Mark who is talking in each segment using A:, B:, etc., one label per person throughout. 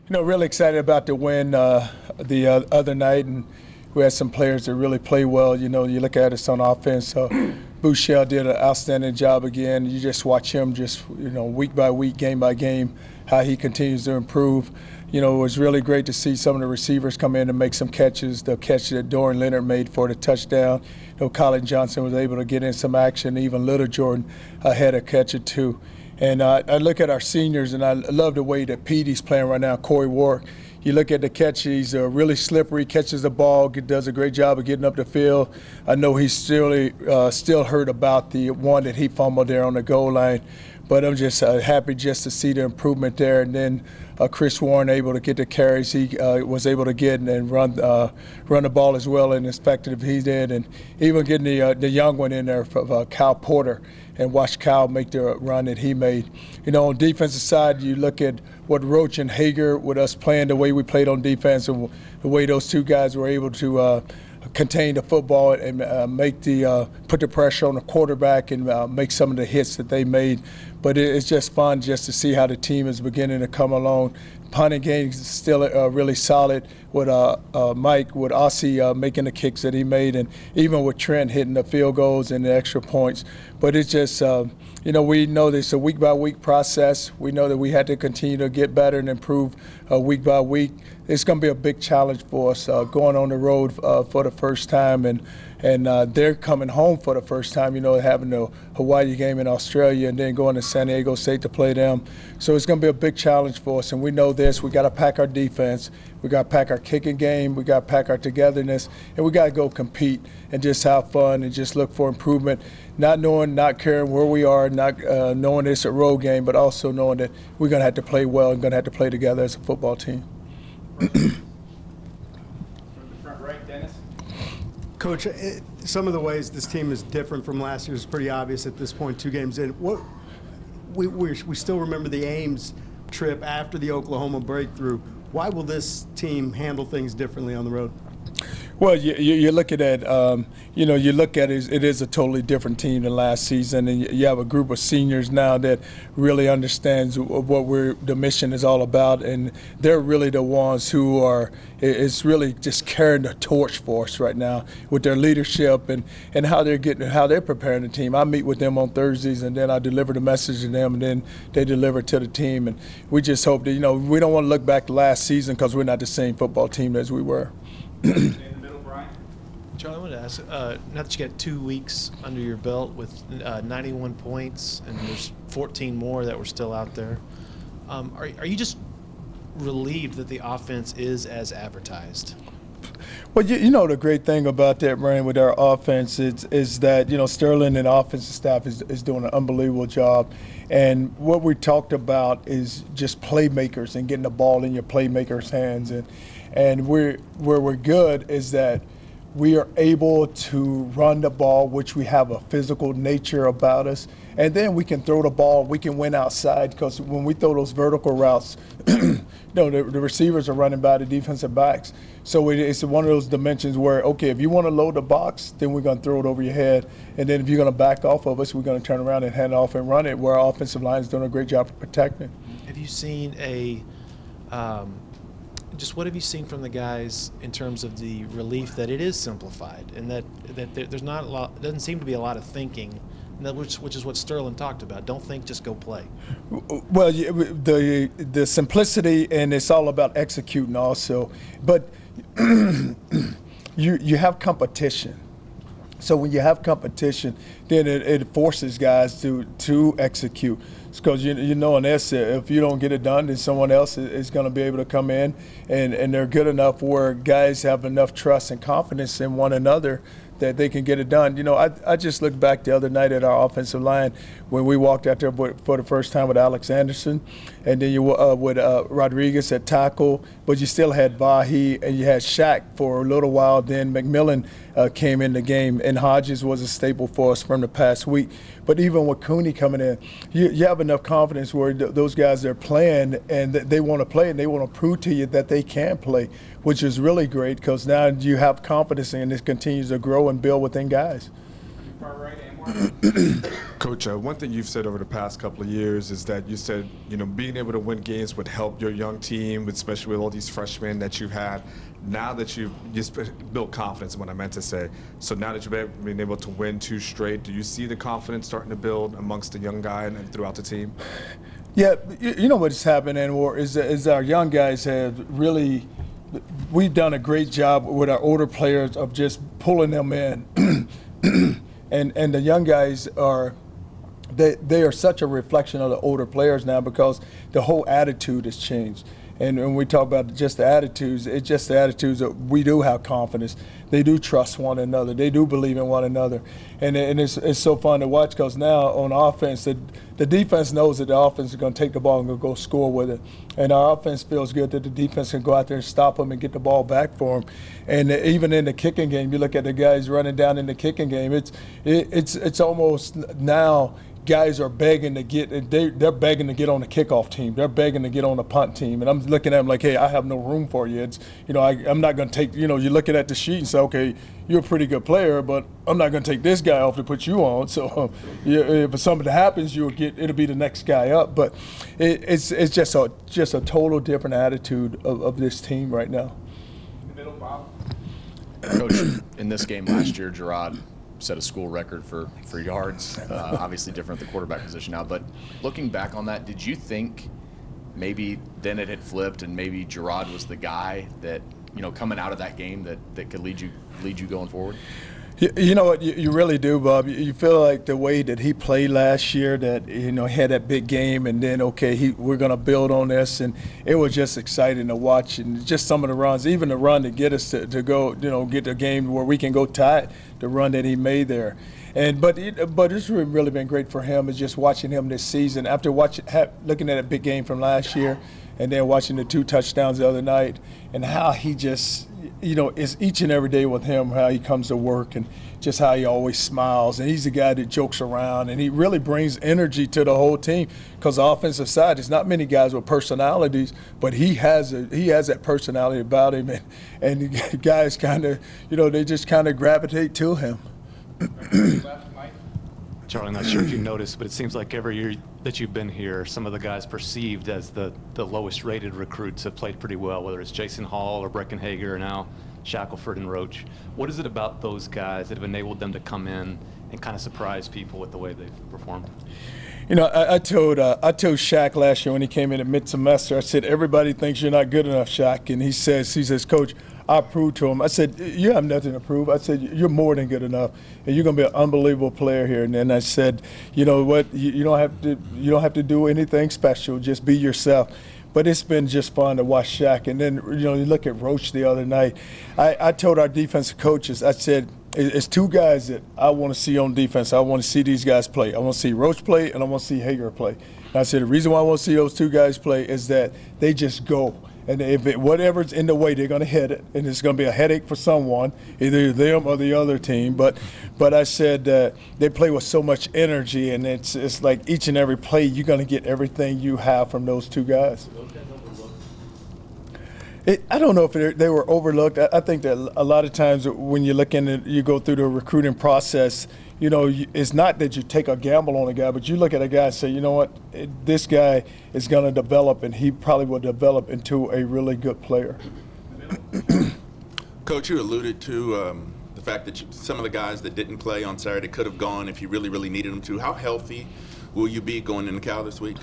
A: Really excited about the win the other night, and we had some players that really play well. You look at us on offense. Bouchel did an outstanding job again. You just watch him week by week, game by game, how he continues to improve. It was really great to see some of the receivers come in and make some catches. The catch that Dorian Leonard made for the touchdown. Colin Johnson was able to get in some action. Even Little Jordan had a catch or two. And I look at our seniors, and I love the way that Petey's playing right now, Corey Warwick. You look at the catch, he's really slippery, catches the ball, does a great job of getting up the field. I know he's still hurt about the one that he fumbled there on the goal line, but I'm just happy just to see the improvement there. And then Chris Warren able to get the carries he was able to get and run the ball as well and as effective he did, and even getting the young one in there for Kyle Porter, and watch Kyle make the run that he made. On defensive side, you look at what Roach and Hager, with us playing the way we played on defense, and the way those two guys were able to contain the football and put the pressure on the quarterback and make some of the hits that they made. But it's just fun just to see how the team is beginning to come along. Punting game is still really solid with Mike, with Ossie making the kicks that he made, and even with Trent hitting the field goals and the extra points. But it's just, we know this is a week-by-week process. We know that we had to continue to get better and improve week by week. It's going to be a big challenge for us going on the road for the first time, and they're coming home for the first time, having the Hawaii game in Australia and then going to San Diego State to play them. So it's going to be a big challenge for us, and we know this. We got to pack our defense. We got to pack our kicking game. We got to pack our togetherness, and we got to go compete and just have fun and just look for improvement, not caring where we are, not knowing it's a road game, but also knowing that we're going to have to play well and going to have to play together as a football team.
B: From the front right, Dennis.
C: Coach, some of the ways this team is different from last year is pretty obvious at this point, 2 games in. We still remember the Ames trip after the Oklahoma breakthrough. Why will this team handle things differently on the road?
A: Well, you look at it, you look at it is a totally different team than last season, and you have a group of seniors now that really understands what the mission is all about, and they're really the ones who it's really just carrying the torch for us right now with their leadership and how they're preparing the team. I meet with them on Thursdays, and then I deliver the message to them, and then they deliver it to the team, and we just hope that, we don't want to look back to last season because we're not the same football team as we were.
D: Charlie, I wanted to ask, now that you got 2 weeks under your belt with 91 points and there's 14 more that were still out there, are you just relieved that the offense is as advertised?
A: Well, the great thing about that, Brian, with our offense is that, Sterling and the offensive staff is doing an unbelievable job. And what we talked about is just playmakers and getting the ball in your playmakers' hands. And where we're good is that we are able to run the ball, which we have a physical nature about us. And then we can throw the ball, we can win outside, because when we throw those vertical routes, the receivers are running by the defensive backs. So it's one of those dimensions where, okay, if you want to load the box, then we're going to throw it over your head. And then if you're going to back off of us, we're going to turn around and hand it off and run it, where our offensive line is doing a great job of protecting.
D: Have you seen just what have you seen from the guys in terms of the relief that it is simplified and that there's not a lot, doesn't seem to be a lot of thinking, which is what Sterling talked about. Don't think, just go play.
A: Well, the simplicity, and it's all about executing also. But you have competition. So when you have competition, then it forces guys to execute. Because in this, if you don't get it done, then someone else is going to be able to come in, and they're good enough where guys have enough trust and confidence in one another that they can get it done. I just looked back the other night at our offensive line when we walked out there for the first time with Alex Anderson, and then you with Rodriguez at tackle, but you still had Vahi and you had Shaq for a little while. Then McMillan came in the game, and Hodges was a staple for us from the past week. But even with Cooney coming in, you have enough confidence where those guys are playing and they want to play and they want to prove to you that they can play, which is really great because now you have confidence and it continues to grow and build within guys.
B: Far right, and Coach, one thing you've said over the past couple of years is that you said, being able to win games would help your young team, especially with all these freshmen that you've had. Now that you've built confidence is what I meant to say. So now that you've been able to win 2 straight, do you see the confidence starting to build amongst the young guy and throughout the team?
A: Yeah, you know what's happening is our young guys have really – we've done a great job with our older players of just pulling them in. And the young guys they are such a reflection of the older players now because the whole attitude has changed. And when we talk about just the attitudes, it's just the attitudes that we do have confidence. They do trust one another. They do believe in one another. And it's so fun to watch because now on offense, the defense knows that the offense is going to take the ball and go score with it. And our offense feels good that the defense can go out there and stop them and get the ball back for them. And even in the kicking game, you look at the guys running down in the kicking game, it's almost now – guys are begging to get they're begging to get on the kickoff team. They're begging to get on the punt team. And I'm looking at them like, hey, I have no room for you. It's I'm not going to take you're looking at the sheet and say, okay, you're a pretty good player, but I'm not going to take this guy off to put you on. So if something happens, it'll be the next guy up. But it's just a total different attitude of this team right now.
E: Coach, in this game last year, Gerard set a school record for yards. Obviously different at the quarterback position now. But looking back on that, did you think maybe then it had flipped and maybe Gerard was the guy that, coming out of that game that could lead you going forward?
A: You know what, you really do, Bob. You feel like the way that he played last year, that he had that big game, and then we're going to build on this, and it was just exciting to watch, and just some of the runs, even the run to get us to go, get the game where we can go tie it, the run that he made there, but it's really been great for him is just watching him this season after looking at a big game from last year, and then watching the 2 touchdowns the other night, and how he just. It's each and every day with him, how he comes to work and just how he always smiles. And he's the guy that jokes around, and he really brings energy to the whole team because the offensive side, there's not many guys with personalities, but he has that personality about him. And the guys kind of, they just kind of gravitate to him.
F: Charlie, I'm not sure if you noticed, but it seems like every year that you've been here, some of the guys perceived as the lowest rated recruits have played pretty well, whether it's Jason Hall or Breckenhager or now Shackelford and Roach. What is it about those guys that have enabled them to come in and kind of surprise people with the way they've performed?
A: I told Shaq last year when he came in at mid-semester, I said, everybody thinks you're not good enough, Shaq. And he says, Coach, I proved to him. I said, you have nothing to prove. I said, you're more than good enough, and you're going to be an unbelievable player here. And then I said, you know what, you don't have to do anything special. Just be yourself. But it's been just fun to watch Shaq. And then, you look at Roach the other night. I told our defensive coaches, I said, it's 2 guys that I want to see on defense. I want to see these guys play. I want to see Roach play, and I want to see Hager play. And I said, the reason why I want to see those 2 guys play is that they just go. And whatever's in the way, they're going to hit it, and it's going to be a headache for someone, either them or the other team. But I said they play with so much energy, and it's like each and every play, you're going to get everything you have from those 2 guys. I don't know if they were overlooked. I think that a lot of times when you go through the recruiting process, it's not that you take a gamble on a guy, but you look at a guy and say, you know what, this guy is going to develop, and he probably will develop into a really good player.
G: Coach, you alluded to the fact that some of the guys that didn't play on Saturday could have gone if you really, really needed them to. How healthy will you be going into Cal this week?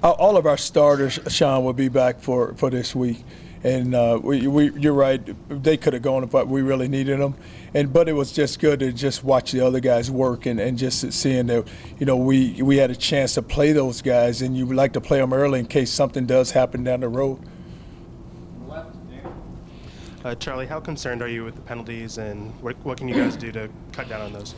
A: All of our starters, Sean, will be back for this week. And you're right, they could have gone if we really needed them. But it was just good to just watch the other guys work and just seeing that, we had a chance to play those guys, and you would like to play them early in case something does happen down the road.
H: Charlie, how concerned are you with the penalties, and what can you guys do to cut down on those?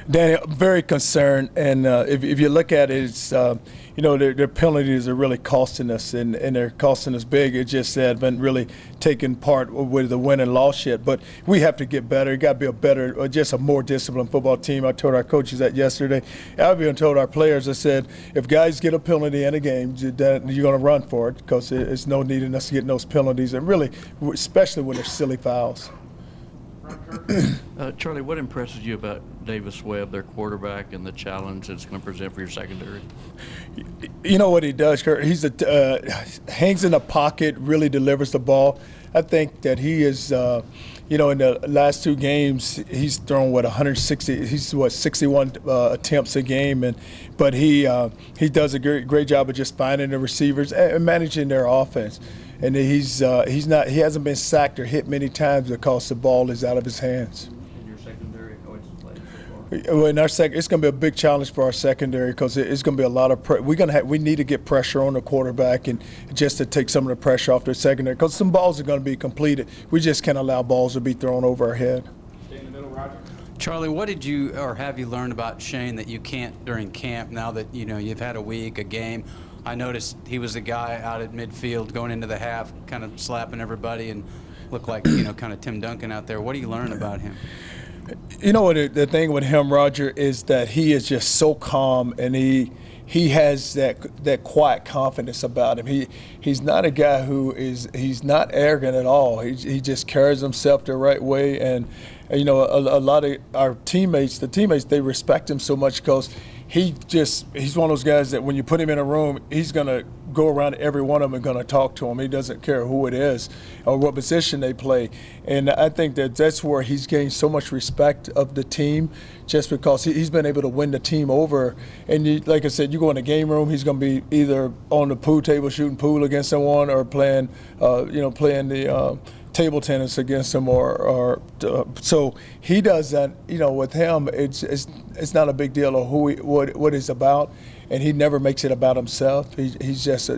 A: Danny, I'm very concerned, and if you look at it, it's their penalties are really costing us, and they're costing us big. It's just they haven't really taken part with the win and loss yet. But we have to get better. It got to be a better, just a more disciplined football team. I told our coaches that yesterday. I've even told our players, I said, if guys get a penalty in a game, you're going to run for it because there's no need in us getting those penalties, and really, especially when they're silly fouls.
I: Charlie, what impresses you about Davis Webb, their quarterback, and the challenge it's going to present for your secondary?
A: You know what he does, Kurt? He's hangs in the pocket, really delivers the ball. I think that he is, in the last two games, he's thrown 160. He's 61 attempts a game, but he does a great job of just finding the receivers and managing their offense. And he hasn't been sacked or hit many times because the ball is out of his hands.
I: In your secondary, how it's played so far?
A: Well, in our it's going to be a big challenge for our secondary because it's going to be a lot of we need to get pressure on the quarterback and just to take some of the pressure off the secondary because some balls are going to be completed. We just can't allow balls to be thrown over our head.
B: Stay in the middle, Roger.
J: Charlie, what did you or have you learned about Shane that you can't during camp now that you've had a week, a game? I noticed he was the guy out at midfield going into the half, kind of slapping everybody and looked like kind of Tim Duncan out there. What do you learn about him?
A: You know what the thing with him, Roger, is that he is just so calm and he has that quiet confidence about him. He's not a guy he's not arrogant at all. He just carries himself the right way, and a lot of our teammates, they respect him so much because he's one of those guys that when you put him in a room, he's gonna go around every one of them and gonna talk to him. He doesn't care who it is or what position they play, and I think that's where he's gained so much respect of the team, just because he's been able to win the team over. And like I said, you go in the game room, he's gonna be either on the pool table shooting pool against someone or playing the table tennis against him, so he does that. With him, it's not a big deal of what he's about, and he never makes it about himself. He's just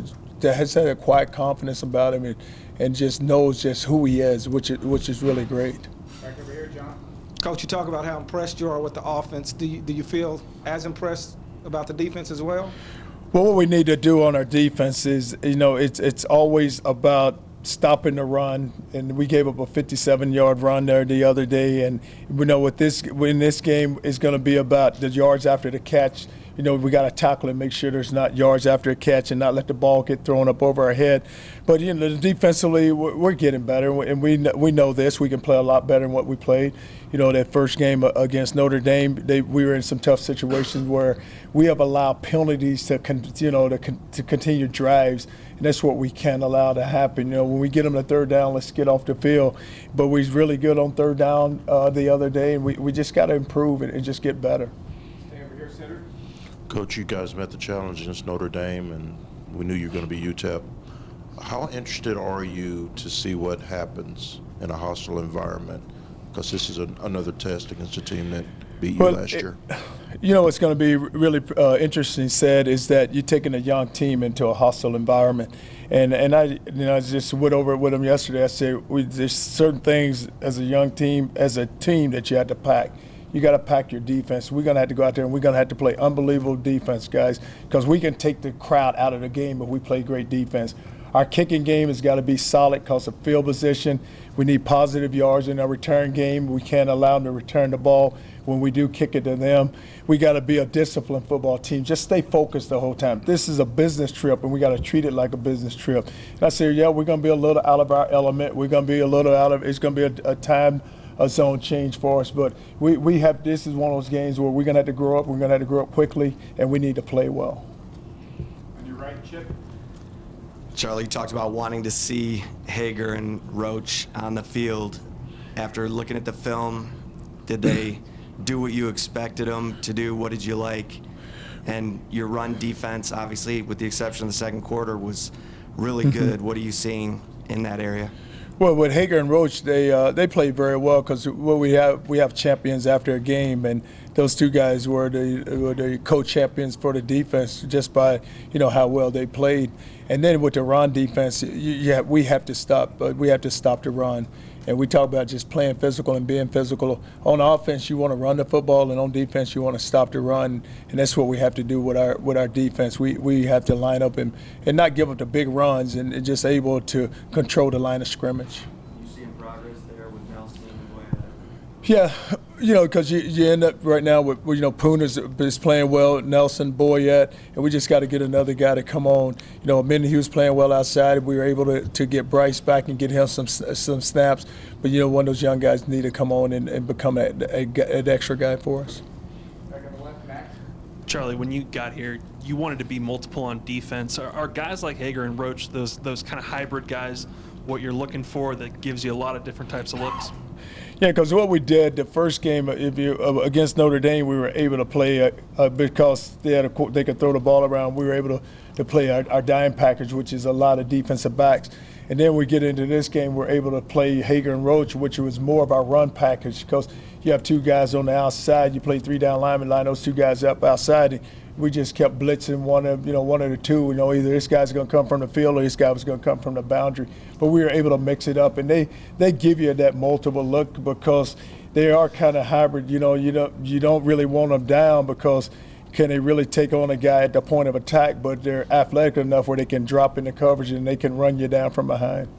A: has a quiet confidence about him, and just knows just who he is, which is really great.
B: Back over here, John.
K: Coach, you talk about how impressed you are with the offense. Do you feel as impressed about the defense as well?
A: Well, what we need to do on our defense is, it's always about stopping the run, and we gave up a 57-yard run there the other day, and we know when this game is going to be about the yards after the catch. We got to tackle and make sure there's not yards after a catch and not let the ball get thrown up over our head. But defensively, we're getting better, and we know this. We can play a lot better than what we played. That first game against Notre Dame, we were in some tough situations where we have allowed penalties to continue drives, and that's what we can't allow to happen. When we get them to third down, let's get off the field. But we was really good on third down the other day, and we just got to improve and just get better.
B: Stay over here, center.
L: Coach, you guys met the challenge against Notre Dame, and we knew you were going to be UTEP. How interested are you to see what happens in a hostile environment? Because this is another test against a team that beat you last year.
A: What's going to be really interesting said is that you're taking a young team into a hostile environment. And I just went over it with them yesterday. I said, there's certain things as a young team, as a team, that you have to pack. You got to pack your defense. We're going to have to go out there and we're going to have to play unbelievable defense, guys, because we can take the crowd out of the game if we play great defense. Our kicking game has got to be solid because of field position. We need positive yards in our return game. We can't allow them to return the ball when we do kick it to them. We got to be a disciplined football team. Just stay focused the whole time. This is a business trip, and we got to treat it like a business trip. And I say, we're going to be a little out of our element. We're going to be a little it's going to be a time zone change for us. But this is one of those games where we're going to have to grow up. We're going to have to grow up quickly, and we need to play well.
B: On your right, Chip.
M: Charlie, you talked about wanting to see Hager and Roach on the field. After looking at the film, did they do what you expected them to do? What did you like? And your run defense, obviously, with the exception of the second quarter, was really good. What are you seeing in that area?
A: Well, with Hager and Roach, they played very well because we have champions after a game, and those two guys were the co-champions for the defense just by how well they played. And then with the run defense, we have to stop the run. And we talk about just playing physical and being physical. On offense, you want to run the football, and on defense, you want to stop the run. And that's what we have to do with our defense. We have to line up and not give up the big runs and just able to control the line of scrimmage.
M: You seeing progress there with Nelson and Boyd?
A: Yeah, because you end up right now with Poona is playing well, Nelson, Boyette, and we just got to get another guy to come on. A minute he was playing well outside, we were able to get Bryce back and get him some snaps. But one of those young guys need to come on and become an extra guy for us.
N: Charlie, when you got here, you wanted to be multiple on defense. Are guys like Hager and Roach those kind of hybrid guys what you're looking for that gives you a lot of different types of looks?
A: Yeah, because what we did the first game against Notre Dame, we were able to play because they could throw the ball around. We were able to play our dime package, which is a lot of defensive backs. And then we get into this game, we're able to play Hager and Roach, which was more of our run package because you have two guys on the outside. You play 3 down linemen, line those two guys up outside. And we just kept blitzing one of the two. Either this guy's going to come from the field or this guy was going to come from the boundary. But we were able to mix it up, and they give you that multiple look because they are kind of hybrid. You don't really want them down because can they really take on a guy at the point of attack? But they're athletic enough where they can drop in the coverage and they can run you down from behind.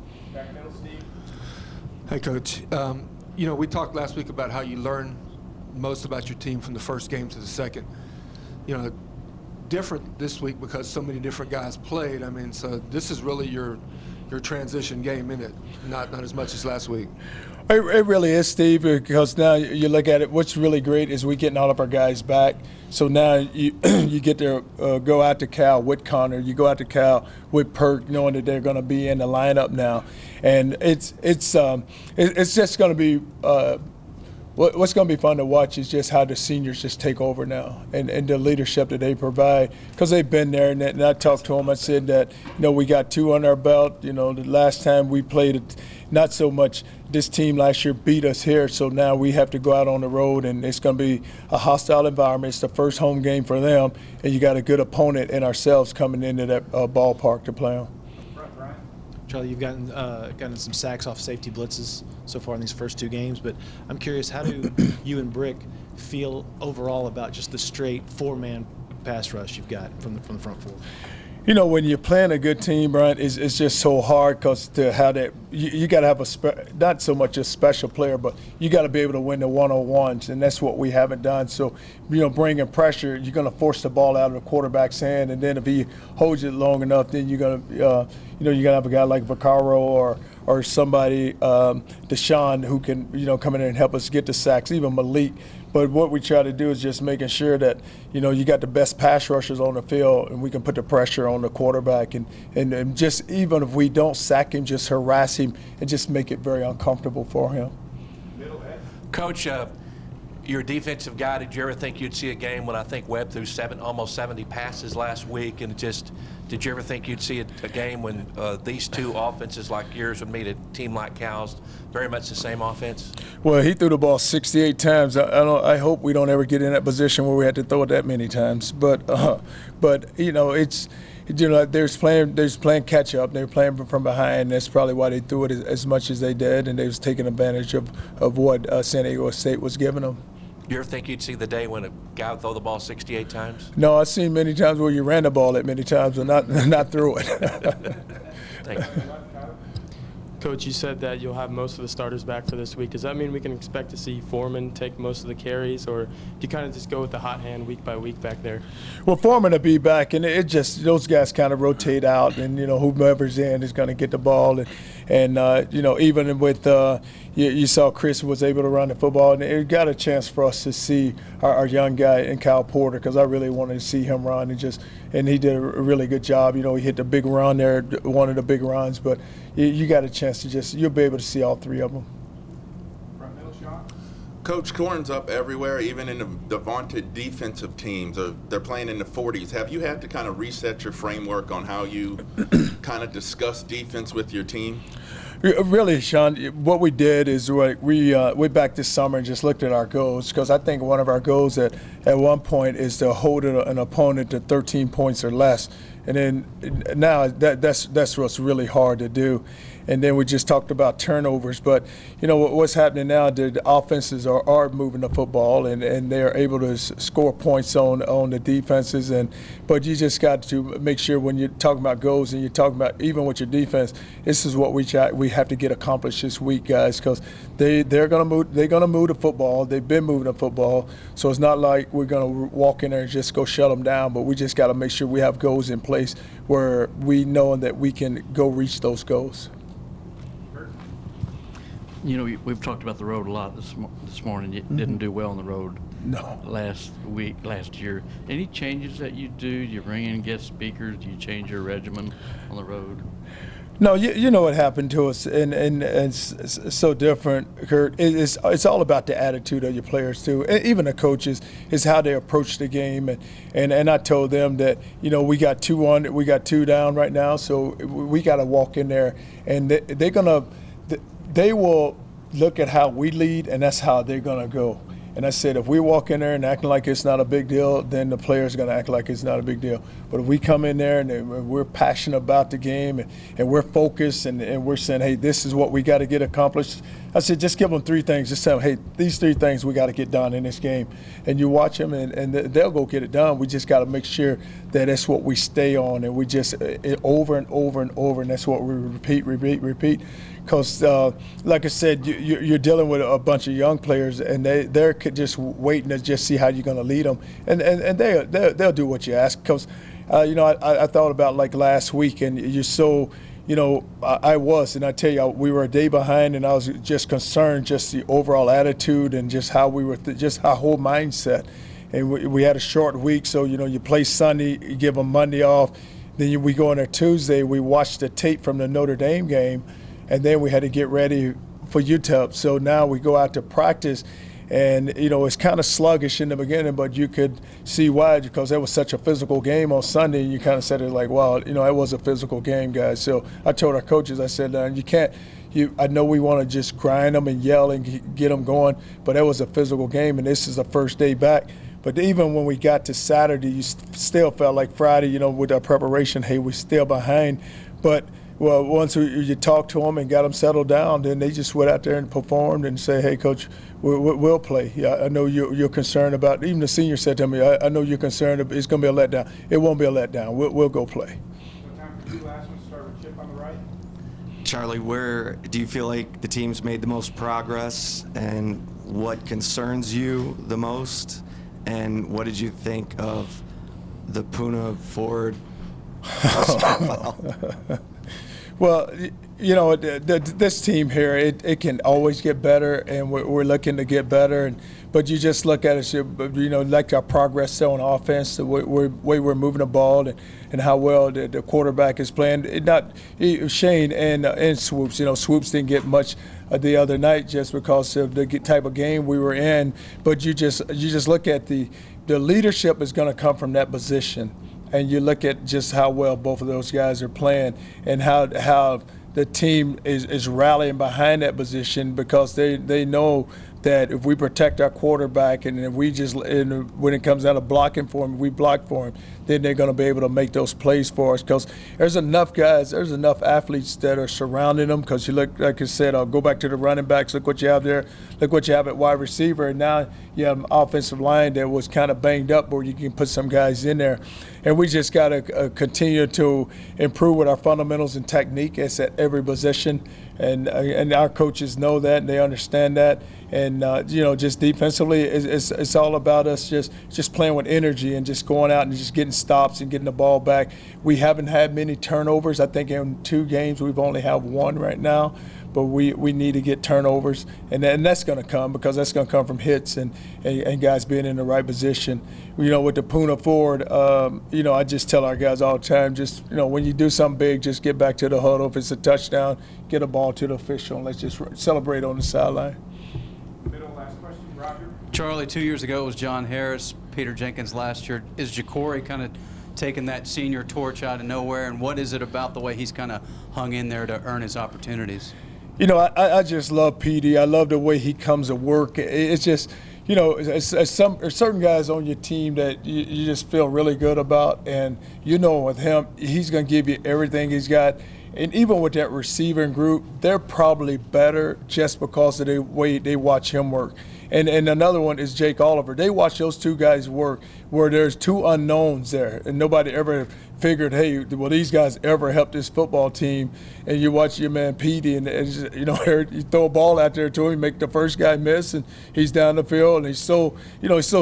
O: Hey, Coach. We talked last week about how you learn most about your team from the first game to the second. Different this week because so many different guys played. So this is really your transition game, isn't it? Not as much as last week.
A: It really is, Steve, because now you look at it, what's really great is we getting all of our guys back. So now you get to go out to Cal with Connor. You go out to Cal with Perk, knowing that they're going to be in the lineup now. And it's just going to be what's going to be fun to watch is just how the seniors just take over now and the leadership that they provide because they've been there. And I talked to them. I said that, we got 2 on our belt. The last time we played it, not so much this team last year beat us here. So now we have to go out on the road, and it's going to be a hostile environment. It's the first home game for them, and you got a good opponent in ourselves coming into that ballpark to play on.
D: Charlie, you've gotten some sacks off safety blitzes so far in these first 2 games, but I'm curious, how do you and Brick feel overall about just the straight 4-man pass rush you've got from the front 4?
A: When you're playing a good team, Brian, it's just so hard because to have that, you got to have not so much a special player, but you got to be able to win the one-on-ones, and that's what we haven't done. So, bringing pressure, you're going to force the ball out of the quarterback's hand, and then if he holds it long enough, then you're going to, you're going to have a guy like Vaccaro or somebody, Deshaun, who can, come in there and help us get the sacks, even Malik. But what we try to do is just making sure that, you got the best pass rushers on the field and we can put the pressure on the quarterback and just even if we don't sack him, just harass him and just make it very uncomfortable for him.
P: Coach, you're a defensive guy. Did you ever think you'd see a game when I think Webb threw almost 70 passes last week? And did you ever think you'd see a game when these 2 offenses like yours would meet a team like Cal's, very much the same offense?
A: Well, he threw the ball 68 times. I hope we don't ever get in that position where we had to throw it that many times. But it's there's playing catch up. They were playing from behind. That's probably why they threw it as much as they did, and they was taking advantage of what San Diego State was giving them.
P: You ever think you'd see the day when a guy would throw the ball 68 times?
A: No, I've seen many times where you ran the ball that many times but not through it.
P: Thanks.
Q: Coach, you said that you'll have most of the starters back for this week. Does that mean we can expect to see Foreman take most of the carries, or do you kind of just go with the hot hand week by week back there?
A: Well, Foreman will be back, and it just those guys kind of rotate out, and whomever's in is going to get the ball, and even with you saw Chris was able to run the football, and it got a chance for us to see our young guy in Kyle Porter because I really wanted to see him run and he did a really good job. He hit the big run there, one of the big runs, but you got a chance to you'll be able to see all 3 of them.
G: Coach, Corn's up everywhere, even in the vaunted defensive teams. They're playing in the 40s. Have you had to kind of reset your framework on how you kind of discuss defense with your team?
A: Really, Sean, what we did is we back this summer and just looked at our goals because I think one of our goals at one point is to hold an opponent to 13 points or less. And then now that's what's really hard to do. And then we just talked about turnovers. But, what's happening now, the offenses are moving the football, and they're able to score points on the defenses. But you just got to make sure when you're talking about goals and you're talking about even with your defense, this is what we have to get accomplished this week, guys, because they're going to move the football. They've been moving the football. So it's not like we're going to walk in there and just go shut them down, but we just got to make sure we have goals in place where we know that we can go reach those goals.
I: We've talked about the road a lot this morning. You didn't do well on the road.
A: No.
I: Last year. Any changes that you do? Do you bring in guest speakers? Do you change your regimen on the road?
A: No, you know what happened to us, and it's so different, Kurt. It's all about the attitude of your players too, and even the coaches. Is how they approach the game, and I told them that we got 2-1, we got 2 down right now, so we got to walk in there, and they will look at how we lead, and that's how they're gonna go. And I said, if we walk in there and acting like it's not a big deal, then the players are going to act like it's not a big deal. But if we come in there and we're passionate about the game and we're focused and we're saying, hey, this is what we got to get accomplished, I said, just give them 3 things. Just tell them, hey, these 3 things we got to get done in this game. And you watch them and they'll go get it done. We just got to make sure that that's what we stay on, and we just over and over and over, and that's what we repeat. Because, like I said, you're dealing with a bunch of young players, and they're just waiting to just see how you're going to lead them, and they'll do what you ask. Because, I thought about like last week, and you're so, I was, and I tell you, we were a day behind, and I was just concerned, just the overall attitude and just how we were, just our whole mindset. And we had a short week, so you play Sunday, you give them Monday off, then we go on a Tuesday, we watch the tape from the Notre Dame game. And then we had to get ready for UTEP. So now we go out to practice, and it's kind of sluggish in the beginning, but you could see why, because that was such a physical game on Sunday. And you kind of said it like, wow, that was a physical game, guys. So I told our coaches, I said, you can't. I know we want to just grind them and yell and get them going, but that was a physical game, and this is the first day back. But even when we got to Saturday, you still felt like Friday, with our preparation, hey, we're still behind, but. Well, once you talked to them and got them settled down, then they just went out there and performed and say, hey, Coach, we'll play. Yeah, I know you're concerned about, even the senior said to me, I know you're concerned it's going to be a letdown. It won't be a letdown. We'll go play.
K: What time for you last one? Start with Chip on the right.
M: Charlie, where do you feel like the team's made the most progress, and what concerns you the most? And what did you think of the Puna Ford?
A: Well, this team here, it can always get better, and we're looking to get better. But you just look at it, like our progress on offense, the way we're moving the ball, and how well the quarterback is playing. Shane and Swoops. Swoops didn't get much the other night just because of the type of game we were in. But you just look at the leadership is going to come from that position. And you look at just how well both of those guys are playing, and how the team is rallying behind that position, because they know that if we protect our quarterback, and if when it comes down to blocking for him, we block for him, then they're going to be able to make those plays for us. Because there's enough guys, there's enough athletes that are surrounding them. Because you look, like I said, I'll go back to the running backs. Look what you have there. Look what you have at wide receiver. And now you have an offensive line that was kind of banged up, where you can put some guys in there. And we just got to continue to improve with our fundamentals and technique. It's at every position. And our coaches know that, and they understand that. And just defensively, it's all about us just playing with energy and just going out and just getting stops and getting the ball back. We haven't had many turnovers. I think in 2 games we've only had 1 right now. But we need to get turnovers, and that's going to come, because that's going to come from hits and guys being in the right position. With the Puna Ford, I just tell our guys all the time, just when you do something big, just get back to the huddle. If it's a touchdown, get a ball to the official, and let's just celebrate on the sideline.
K: Middle, last question, Roger.
J: Charlie, 2 years ago it was John Harris, Peter Jenkins last year. Is Ja'Cory kind of taking that senior torch out of nowhere, and what is it about the way he's kind of hung in there to earn his opportunities?
A: I just love PD. I love the way he comes to work. It's just, there's certain guys on your team that you just feel really good about. And with him, he's going to give you everything he's got. And even with that receiving group, they're probably better just because of the way they watch him work. And another one is Jake Oliver. They watch those two guys work where there's two unknowns there, and nobody ever figured, hey, will these guys ever help this football team? And you watch your man Petey, and you know, you throw a ball out there to him, make the first guy miss, and he's down the field, and he's so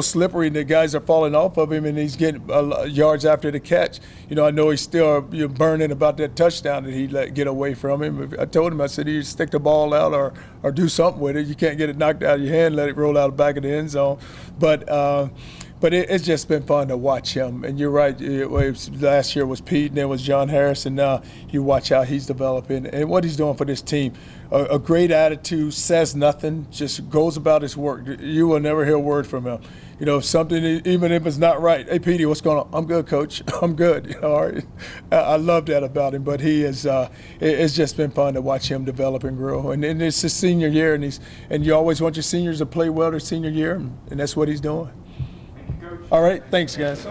A: slippery, and the guys are falling off of him, and he's getting yards after the catch. You know, I know he's still burning about that touchdown that he let get away from him. I told him, I said, you stick the ball out or do something with it. You can't get it knocked out of your hand, let it roll out the back of the end zone. But it's just been fun to watch him. And you're right, last year was Pete, and then was John Harris, and now you watch how he's developing and what he's doing for this team. A great attitude, says nothing, just goes about his work. You will never hear a word from him. You know, if something, even if it's not right, hey, Petey, what's going on? I'm good, Coach. I'm good. You know, all right. I love that about him. But he is. It's just been fun to watch him develop and grow. And it's his senior year, and you always want your seniors to play well their senior year, and that's what he's doing. All right. Thanks, guys.